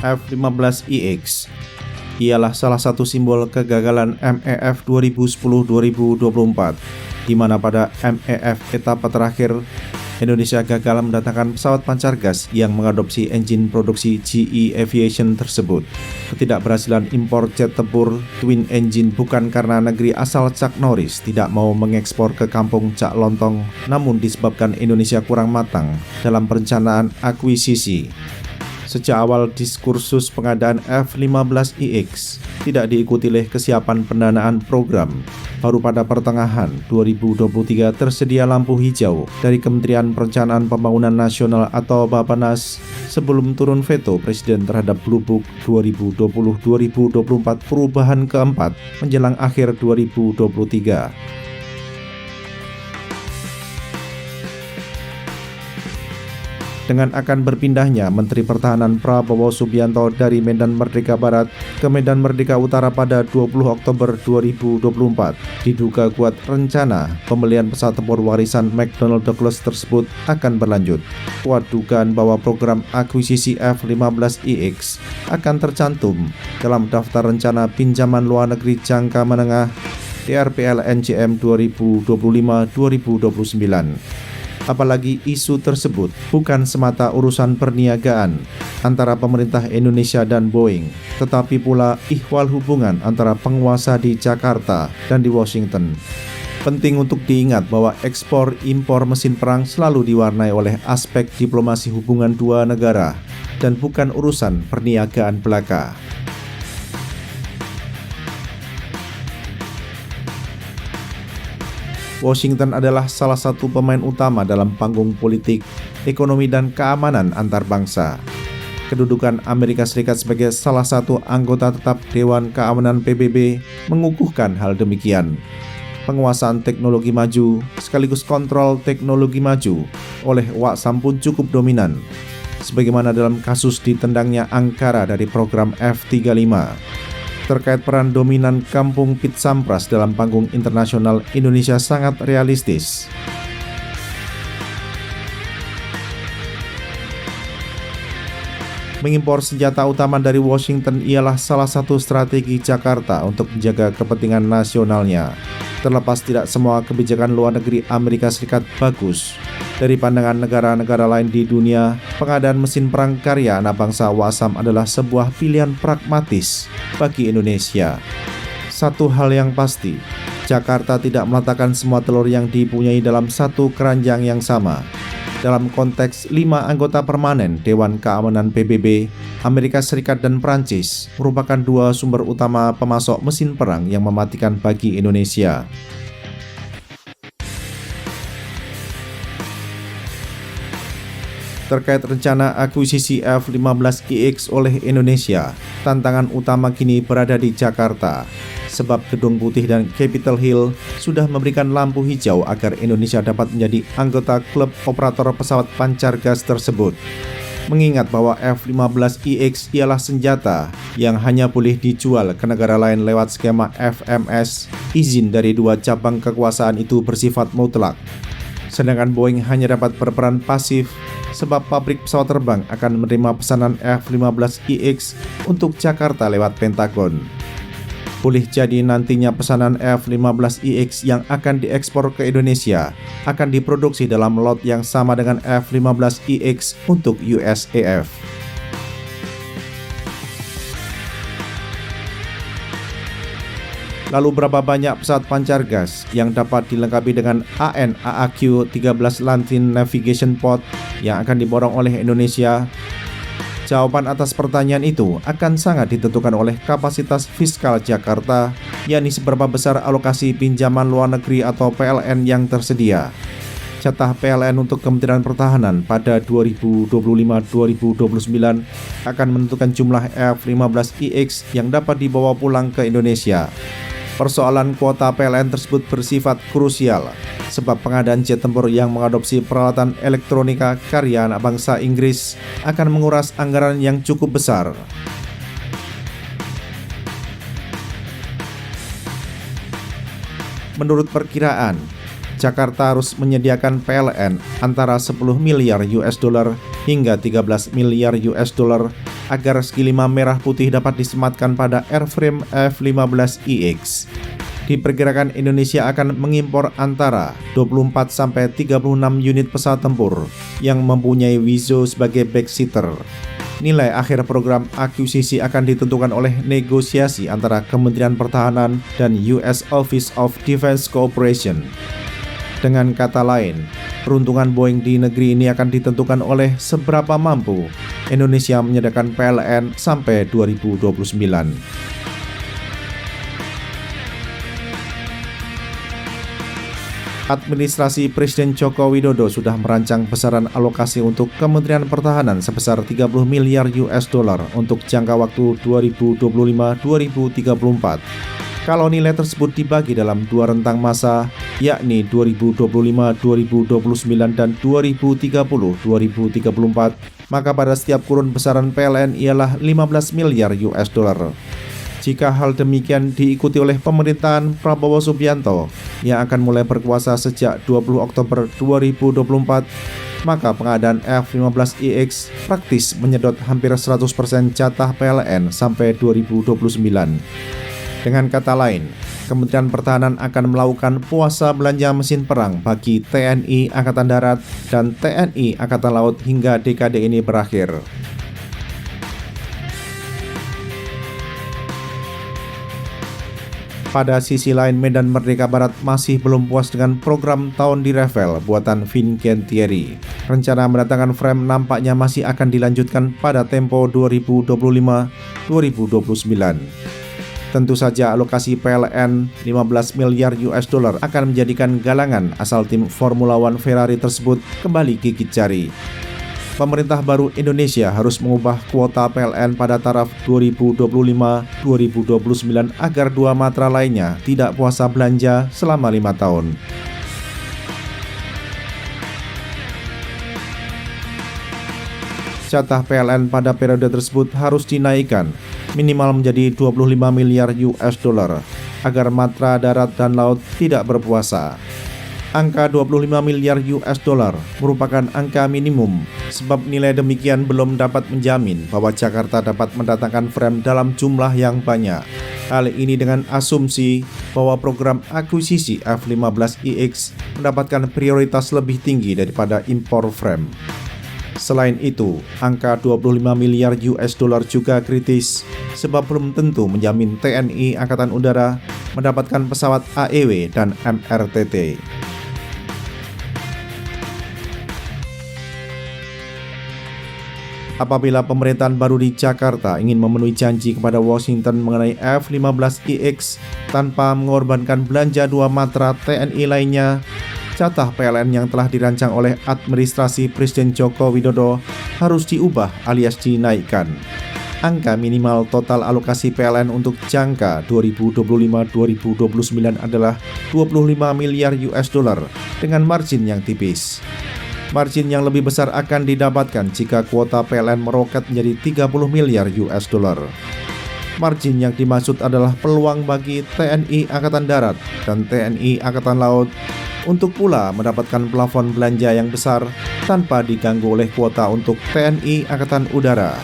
F-15EX ialah salah satu simbol kegagalan MEF 2010-2024, di mana pada MEF etapa terakhir, Indonesia gagal mendatangkan pesawat pancar gas yang mengadopsi engine produksi GE Aviation tersebut. Ketidakberhasilan impor jet tempur twin engine bukan karena negeri asal Chuck Norris tidak mau mengekspor ke kampung Cak Lontong, namun disebabkan Indonesia kurang matang dalam perencanaan akuisisi. Sejak awal diskursus pengadaan F-15EX tidak diikuti oleh kesiapan pendanaan program. Baru pada pertengahan 2023 tersedia lampu hijau dari Kementerian Perencanaan Pembangunan Nasional atau Bappenas sebelum turun veto Presiden terhadap Blue Book 2020-2024 perubahan keempat menjelang akhir 2023. Dengan akan berpindahnya Menteri Pertahanan Prabowo Subianto dari Medan Merdeka Barat ke Medan Merdeka Utara pada 20 Oktober 2024, diduga kuat rencana pembelian pesawat tempur warisan McDonnell Douglas tersebut akan berlanjut. Kuat dugaan bahwa program akuisisi F-15EX akan tercantum dalam daftar rencana pinjaman luar negeri jangka menengah DRPL NJM 2025-2029. Apalagi isu tersebut bukan semata urusan perniagaan antara pemerintah Indonesia dan Boeing, tetapi pula ihwal hubungan antara penguasa di Jakarta dan di Washington. Penting untuk diingat bahwa ekspor-impor mesin perang selalu diwarnai oleh aspek diplomasi hubungan dua negara dan bukan urusan perniagaan belaka. Washington adalah salah satu pemain utama dalam panggung politik, ekonomi, dan keamanan antar bangsa. Kedudukan Amerika Serikat sebagai salah satu anggota tetap Dewan Keamanan PBB mengukuhkan hal demikian. Penguasaan teknologi maju sekaligus kontrol teknologi maju oleh Wak Sampun cukup dominan, sebagaimana dalam kasus ditendangnya Ankara dari program F-35. Terkait peran dominan Kampung Pit Sampras dalam panggung internasional, Indonesia sangat realistis. Mengimpor senjata utama dari Washington ialah salah satu strategi Jakarta untuk menjaga kepentingan nasionalnya. Terlepas tidak semua kebijakan luar negeri Amerika Serikat bagus, dari pandangan negara-negara lain di dunia, pengadaan mesin perang karya anak bangsa Wasam adalah sebuah pilihan pragmatis bagi Indonesia. Satu hal yang pasti, Jakarta tidak meletakkan semua telur yang dipunyai dalam satu keranjang yang sama. Dalam konteks 5 anggota permanen Dewan Keamanan PBB, Amerika Serikat dan Prancis merupakan dua sumber utama pemasok mesin perang yang mematikan bagi Indonesia. Terkait rencana akuisisi F-15EX oleh Indonesia, tantangan utama kini berada di Jakarta, sebab Gedung Putih dan Capitol Hill sudah memberikan lampu hijau agar Indonesia dapat menjadi anggota klub operator pesawat pancar gas tersebut. Mengingat bahwa F-15EX ialah senjata yang hanya boleh dijual ke negara lain lewat skema FMS, izin dari dua cabang kekuasaan itu bersifat mutlak. Sedangkan Boeing hanya dapat berperan pasif sebab pabrik pesawat terbang akan menerima pesanan F-15EX untuk Jakarta lewat Pentagon. Boleh jadi nantinya pesanan F-15EX yang akan diekspor ke Indonesia akan diproduksi dalam lot yang sama dengan F-15EX untuk USAF. Lalu berapa banyak pesawat pancar gas yang dapat dilengkapi dengan AN/AAQ-13 Lantern Navigation Pod yang akan diborong oleh Indonesia? Jawaban atas pertanyaan itu akan sangat ditentukan oleh kapasitas fiskal Jakarta, yakni seberapa besar alokasi pinjaman luar negeri atau PLN yang tersedia. Jatah PLN untuk Kementerian Pertahanan pada 2025-2029 akan menentukan jumlah F-15EX yang dapat dibawa pulang ke Indonesia. Persoalan kuota PLN tersebut bersifat krusial, sebab pengadaan jet tempur yang mengadopsi peralatan elektronika karya anak bangsa Inggris akan menguras anggaran yang cukup besar. Menurut perkiraan, Jakarta harus menyediakan PLN antara 10 miliar US dollar hingga 13 miliar US dollar agar segi 5 merah putih dapat disematkan pada airframe F-15IX. Diperkirakan Indonesia akan mengimpor antara 24 sampai 36 unit pesawat tempur yang mempunyai Wizo sebagai backseater. Nilai akhir program akuisisi akan ditentukan oleh negosiasi antara Kementerian Pertahanan dan US Office of Defense Cooperation. Dengan kata lain, peruntungan Boeing di negeri ini akan ditentukan oleh seberapa mampu Indonesia menyediakan PLN sampai 2029. Administrasi Presiden Joko Widodo sudah merancang besaran alokasi untuk Kementerian Pertahanan sebesar 30 miliar US dollar untuk jangka waktu 2025-2034. Kalau nilai tersebut dibagi dalam dua rentang masa, yakni 2025-2029 dan 2030-2034, maka pada setiap kurun besaran PLN ialah 15 miliar US dollar. Jika hal demikian diikuti oleh pemerintahan Prabowo Subianto yang akan mulai berkuasa sejak 20 Oktober 2024, maka pengadaan F-15IX praktis menyedot hampir 100% jatah PLN sampai 2029. Dengan kata lain, Kementerian Pertahanan akan melakukan puasa belanja mesin perang bagi TNI Angkatan Darat dan TNI Angkatan Laut hingga dekade ini berakhir. Pada sisi lain, Medan Merdeka Barat masih belum puas dengan program tahun di Rafale buatan Fincantieri. Rencana mendatangkan frame nampaknya masih akan dilanjutkan pada tempo 2025-2029. Tentu saja alokasi PLN 15 miliar US dollar akan menjadikan galangan asal tim Formula One Ferrari tersebut kembali gigit jari. Pemerintah baru Indonesia harus mengubah kuota PLN pada taraf 2025-2029 agar dua matra lainnya tidak puasa belanja selama 5 tahun. Jatah PLN pada periode tersebut harus dinaikkan minimal menjadi 25 miliar US dollar agar matra darat dan laut tidak berpuasa. Angka 25 miliar US dollar merupakan angka minimum sebab nilai demikian belum dapat menjamin bahwa Jakarta dapat mendatangkan frame dalam jumlah yang banyak. Hal ini dengan asumsi bahwa program akuisisi F-15IX mendapatkan prioritas lebih tinggi daripada impor frame. Selain itu, angka 25 miliar US dollar juga kritis sebab belum tentu menjamin TNI Angkatan Udara mendapatkan pesawat AEW dan MRTT. Apabila pemerintahan baru di Jakarta ingin memenuhi janji kepada Washington mengenai F-15IX tanpa mengorbankan belanja dua matra TNI lainnya, jatah PLN yang telah dirancang oleh administrasi Presiden Joko Widodo harus diubah alias dinaikkan. Angka minimal total alokasi PLN untuk jangka 2025-2029 adalah 25 miliar US dollar dengan margin yang tipis. Margin yang lebih besar akan didapatkan jika kuota PLN meroket menjadi 30 miliar US dollar. Margin yang dimaksud adalah peluang bagi TNI Angkatan Darat dan TNI Angkatan Laut untuk pula mendapatkan plafon belanja yang besar tanpa diganggu oleh kuota untuk TNI Angkatan Udara.